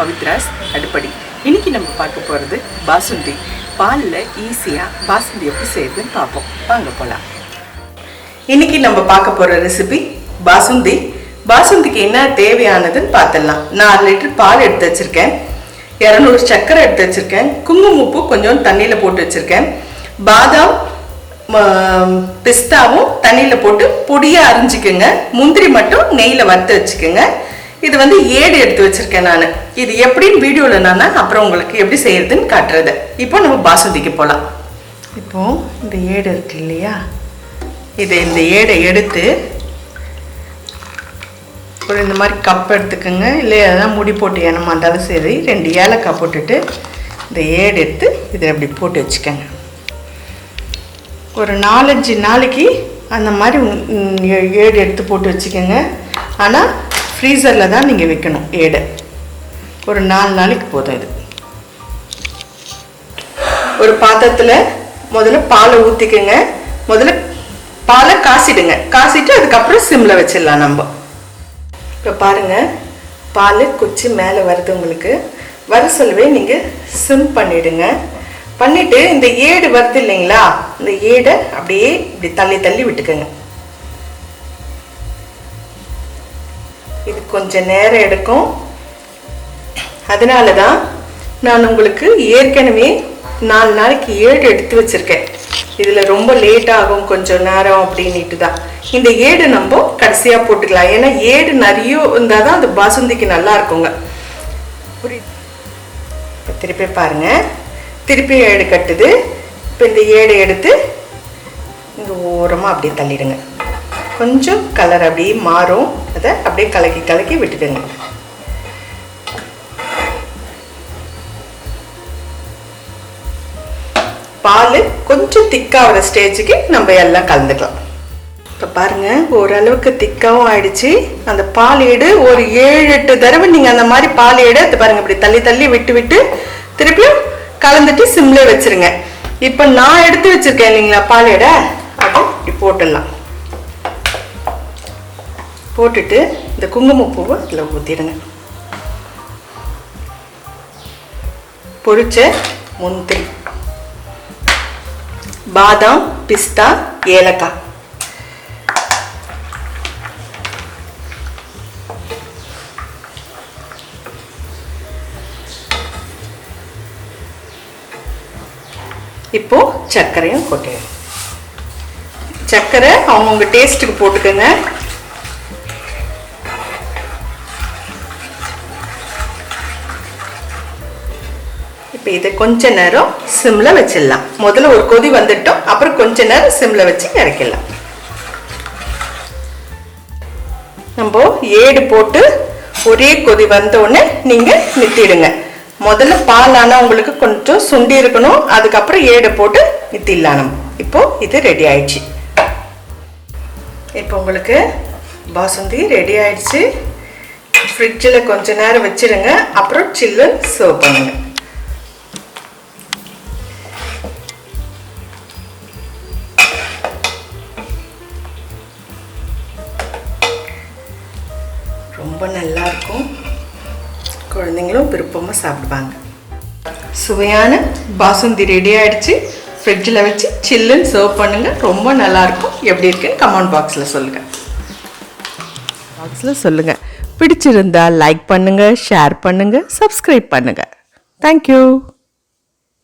பவித்ராஸ் அடுப்படி. இன்னைக்கு நம்ம பார்க்க போகிறது பாசுந்தி. பாலில் ஈஸியாக பாசுந்தி எப்படி செய்யுதுன்னு பார்ப்போம். வாங்க போகலாம். இன்னைக்கு நம்ம பார்க்க போகிற ரெசிபி பாசுந்தி. பாசுந்திக்கு என்ன தேவையானதுன்னு பார்த்துடலாம். 4 லிட்டர் பால் எடுத்து வச்சுருக்கேன், 200 சர்க்கரை எடுத்து வச்சுருக்கேன், குங்குமப்பூ கொஞ்சம் தண்ணியில் போட்டு வச்சுருக்கேன், பாதாம் பிஸ்தாவும் தண்ணியில் போட்டு பொடியாக அரிஞ்சிக்கோங்க, முந்திரி மட்டும் நெய்யில் வறுத்து வச்சுக்கோங்க. இது வந்து ஏடு எடுத்து வச்சுருக்கேன் நான். இது எப்படின்னு வீடியோவில் நான் அப்புறம் உங்களுக்கு எப்படி செய்யறதுன்னு காட்டுறது. இப்போ நம்ம பாசுந்திக்கு போகலாம். இப்போது இந்த ஏடு இருக்கு இல்லையா, இந்த ஏடை எடுத்து ஒரு இந்த மாதிரி கப் எடுத்துக்கோங்க, இல்லை அதான் முடி போட்டு ஏனமா இருந்தாலும் சரி. 2 ஏலக்காய் போட்டுட்டு இந்த ஏடு எடுத்து இதை அப்படி போட்டு வச்சுக்கோங்க. ஒரு 4-5 நாளைக்கு அந்த மாதிரி ஏடு எடுத்து போட்டு வச்சுக்கோங்க. ஆனால் ஃப்ரீசரில் தான் நீங்கள் வைக்கணும் ஏடை. ஒரு 4 நாளைக்கு போதும். இது ஒரு பாத்திரத்தில் முதல்ல பாலை ஊற்றிக்கோங்க. முதல்ல பாலை காசிடுங்க. காசிட்டு அதுக்கப்புறம் சிம்மில் வச்சிடலாம் நம்ம. இப்போ பாருங்கள், பால் குச்சி மேலே வருது. உங்களுக்கு வர சொல்லவே நீங்கள் சிம் பண்ணிவிடுங்க. பண்ணிவிட்டு இந்த ஏடு வருது இல்லைங்களா, இந்த ஏடை அப்படியே இப்படி தள்ளி தள்ளி விட்டுக்கோங்க. இது கொஞ்சம் நேரம் எடுக்கும். அதனால தான் நான் உங்களுக்கு ஏற்கனவே 4 நாளைக்கு ஏடு எடுத்து வச்சுருக்கேன். இதில் ரொம்ப லேட் ஆகும் கொஞ்சம் நேரம் அப்படின்ட்டு தான். இந்த ஏடு நம்ம கடைசியாக போட்டுக்கலாம். ஏன்னா ஏடு நிறைய இருந்தால் தான் அந்த பாசுந்திக்கு நல்லா இருக்குங்க. இப்போ திருப்பி பாருங்கள், திருப்பி ஏடு கட்டுது. இப்போ இந்த ஏடை எடுத்து இங்கே ஓரமாக அப்படியே தள்ளிடுங்க. கொஞ்சம் கலர் அப்படியே மாறும், அதை அப்படியே கலக்கி கலக்கி விட்டுடுங்க. பால் கொஞ்சம் திக்காகிற ஸ்டேஜுக்கு நம்ம எல்லாம் கலந்துக்கலாம். இப்போ பாருங்கள், ஓரளவுக்கு திக்காகவும் ஆயிடுச்சு. அந்த பால் ஏடு ஒரு 7-8 தடவை நீங்கள் அந்த மாதிரி பால் ஏடு அது பாருங்கள் இப்படி தள்ளி தள்ளி விட்டு விட்டு திருப்பியும் கலந்துட்டு சிம்லே வச்சிருங்க. இப்போ நான் எடுத்து வச்சிருக்கேன் இல்லைங்களா பால் ஏடை, அதை இப்படி போட்டுடலாம். போட்டுட்டு இந்த குங்குமப்பூவை அதில் ஊற்றிடுங்க. பொரிச்ச முந்திரி, பாதாம், பிஸ்தா, ஏலக்காய், இப்போ சர்க்கரையும் போட்டுங்க. சர்க்கரை அவங்கவுங்க டேஸ்ட்டுக்கு போட்டுக்கோங்க. இப்போ இதை கொஞ்ச நேரம் சிம்மில் வச்சிடலாம். முதல்ல ஒரு கொதி வந்துட்டோம், அப்புறம் கொஞ்ச நேரம் சிம்மில் வச்சு இறக்கிடலாம். நம்ம ஏடு போட்டு ஒரே கொதி வந்தோடனே நீங்கள் நிறுத்திடுங்க. முதல்ல பால் ஆனால் உங்களுக்கு கொஞ்சம் சுண்டி இருக்கணும், அதுக்கப்புறம் ஏடை போட்டு நிறுத்திடலாம் நம்ம. இப்போது இது ரெடி ஆயிடுச்சு. இப்போ உங்களுக்கு பாசுந்தி ரெடி ஆயிடுச்சு. ஃப்ரிட்ஜில் கொஞ்ச நேரம் வச்சிடுங்க, அப்புறம் சில்லுன்னு சர்வ் பண்ணுங்க. ரொம்ப நல்லா இருக்கும், குழந்தைங்களும் விருப்பமாக சாப்பிடுவாங்க. சுவையான பாசுந்தி ரெடி ஆகிடுச்சு. ஃப்ரிட்ஜில் வச்சு சில்லுன்னு சர்வ் பண்ணுங்கள். ரொம்ப நல்லாயிருக்கும். எப்படி இருக்குன்னு கமெண்ட் பாக்ஸில் சொல்லுங்கள். பிடிச்சிருந்தா லைக் பண்ணுங்கள், ஷேர் பண்ணுங்கள், சப்ஸ்கிரைப் பண்ணுங்கள். தேங்க்யூ.